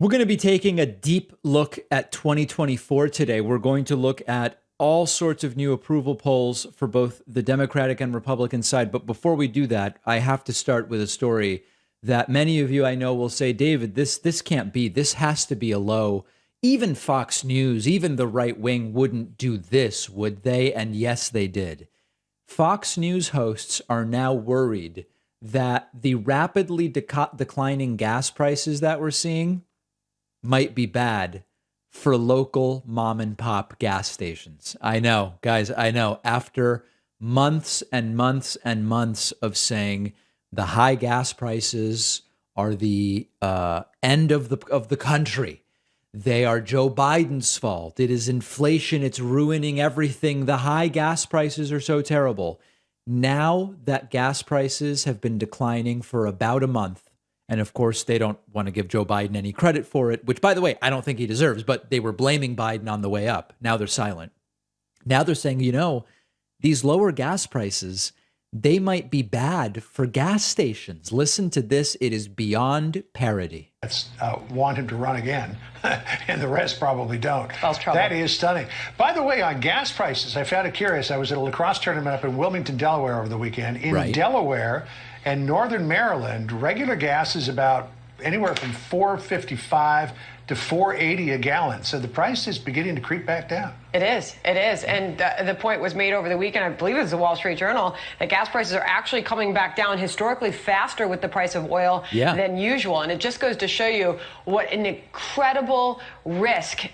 We're going to be taking a deep look at 2024 today. We're going to look at all sorts of new approval polls for both the Democratic and Republican side. But before we do that, I have to start with a story that many of you I know will say, David, this can't be. This has to be a low. Even Fox News, even the right wing wouldn't do this, would they? And yes, they did. Fox News hosts are now worried that the rapidly declining gas prices that we're seeing might be bad for local mom and pop gas stations. I know, guys, I know. After months and months and months of saying the high gas prices are the end of the country, they are Joe Biden's fault. It is inflation. It's ruining everything. The high gas prices are so terrible. Now that gas prices have been declining for about a month, and of course, they don't want to give Joe Biden any credit for it, which, by the way, I don't think he deserves, but they were blaming Biden on the way up. Now they're silent. Now they're saying, these lower gas prices, they might be bad for gas stations. Listen to this. It is beyond parody. Want him to run again, and the rest probably don't. That is stunning. By the way, on gas prices, I found it curious. I was at a lacrosse tournament up in Wilmington, Delaware over the weekend. In Delaware and northern Maryland, regular gas is about anywhere from $4.55 to $4.80 a gallon. So the price is beginning to creep back down. It is. And the point was made over the weekend, I believe it was the Wall Street Journal, that gas prices are actually coming back down historically faster with the price of oil than usual. And it just goes to show you what an incredible risk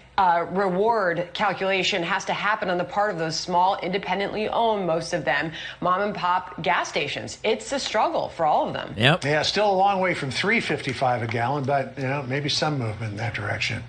reward calculation has to happen on the part of those small, independently owned, most of them, mom and pop gas stations. It's a struggle for all of them. Yep. Yeah, still a long way from $3.55 a gallon, but maybe some movement in that direction.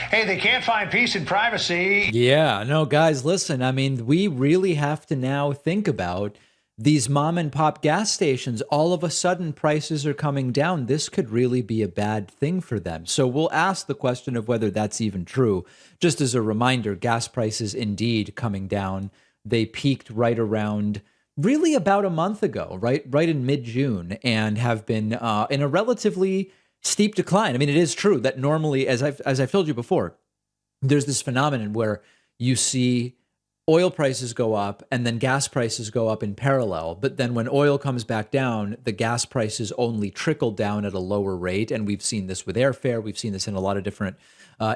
Hey, they can't find peace and privacy. Yeah, no, guys, listen, I mean, we really have to now think about these mom and pop gas stations. All of a sudden, prices are coming down. This could really be a bad thing for them. So we'll ask the question of whether that's even true. Just as a reminder, gas prices indeed coming down. They peaked right around really about a month ago, right in mid-June, and have been in a relatively steep decline. I mean, it is true that normally, as I've told you before, there's this phenomenon where you see oil prices go up and then gas prices go up in parallel. But then when oil comes back down, the gas prices only trickle down at a lower rate. And we've seen this with airfare. We've seen this in a lot of different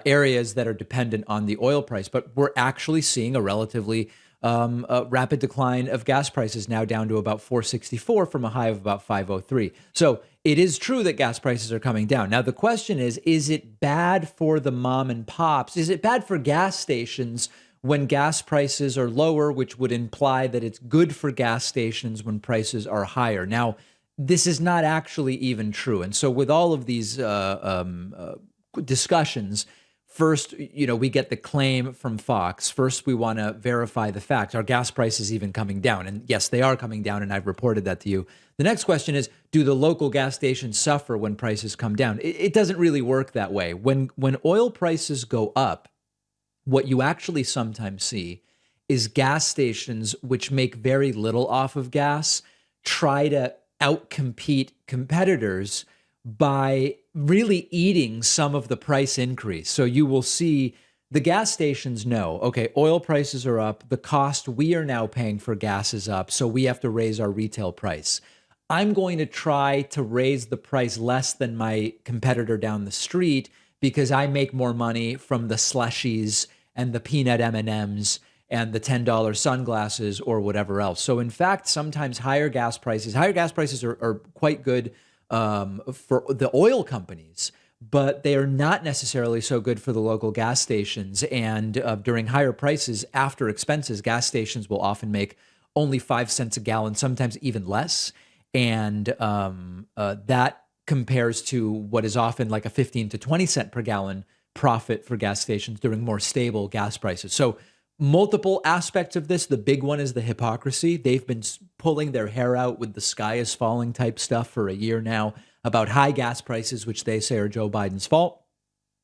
areas that are dependent on the oil price. But we're actually seeing a relatively rapid decline of gas prices, now down to about $4.64 from a high of about $5.03. So it is true that gas prices are coming down. Now, the question is it bad for the mom and pops? Is it bad for gas stations when gas prices are lower, which would imply that it's good for gas stations when prices are higher? Now, this is not actually even true. And so with all of these discussions, first, we get the claim from Fox. First, we want to verify the fact. Are gas prices even coming down? And yes, they are coming down, and I've reported that to you. The next question is, do the local gas stations suffer when prices come down? It doesn't really work that way. When oil prices go up, what you actually sometimes see is gas stations, which make very little off of gas, try to outcompete competitors by really eating some of the price increase. So you will see the gas stations know, okay, oil prices are up. The cost we are now paying for gas is up. So we have to raise our retail price. I'm going to try to raise the price less than my competitor down the street because I make more money from the slushies and the peanut M&Ms and the $10 sunglasses or whatever else. So in fact, sometimes higher gas prices are quite good for the oil companies, but they are not necessarily so good for the local gas stations. And during higher prices, after expenses, gas stations will often make only 5 cents a gallon, sometimes even less. And that compares to what is often like a 15 to 20 cent per gallon profit for gas stations during more stable gas prices. So multiple aspects of this. The big one is the hypocrisy. They've been pulling their hair out with the sky is falling type stuff for a year now about high gas prices, which they say are Joe Biden's fault.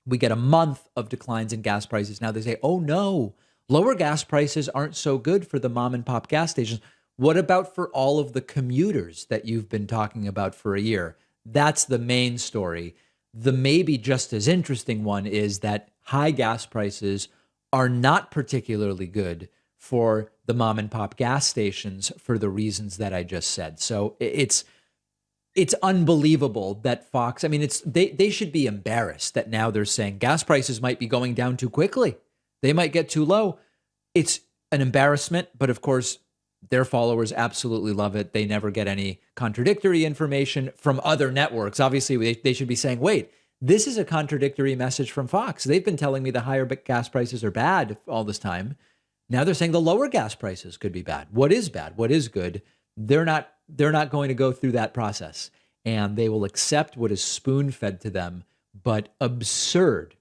We get a month of declines in gas prices. Now they say, oh no, lower gas prices aren't so good for the mom and pop gas stations. What about for all of the commuters that you've been talking about for a year? That's the main story. The maybe just as interesting one is that high gas prices are not particularly good for the mom and pop gas stations for the reasons that I just said. So it's unbelievable that Fox, I mean, they should be embarrassed that now they're saying gas prices might be going down too quickly. They might get too low. It's an embarrassment, but of course, their followers absolutely love it. They never get any contradictory information from other networks. Obviously, they should be saying, wait, this is a contradictory message from Fox. They've been telling me the higher gas prices are bad all this time. Now they're saying the lower gas prices could be bad. What is bad? What is good? They're not going to go through that process, and they will accept what is spoon-fed to them, but absurd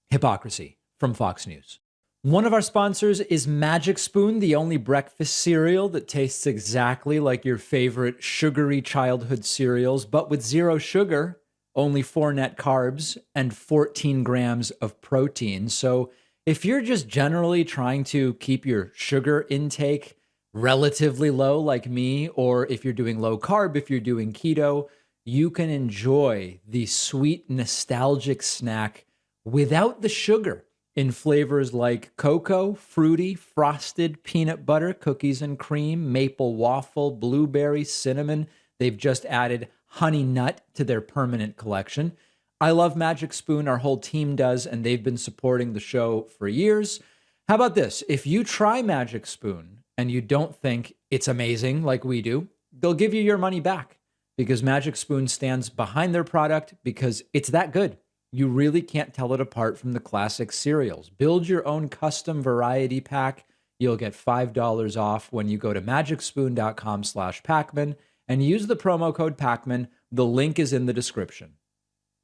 hypocrisy from Fox News. One of our sponsors is Magic Spoon, the only breakfast cereal that tastes exactly like your favorite sugary childhood cereals, but with 0 sugar, only 4 net carbs, and 14 grams of protein. So if you're just generally trying to keep your sugar intake relatively low like me, or if you're doing low carb, if you're doing keto, you can enjoy the sweet, nostalgic snack without the sugar in flavors like cocoa, fruity, frosted, peanut butter, cookies and cream, maple waffle, blueberry, cinnamon. They've just added honey nut to their permanent collection. I love Magic Spoon. Our whole team does, and they've been supporting the show for years. How about this? If you try Magic Spoon and you don't think it's amazing like we do, they'll give you your money back, because Magic Spoon stands behind their product because it's that good. You really can't tell it apart from the classic cereals. Build your own custom variety pack. You'll get $5 off when you go to magicspoon.com/Pacman and use the promo code Pacman. The link is in the description.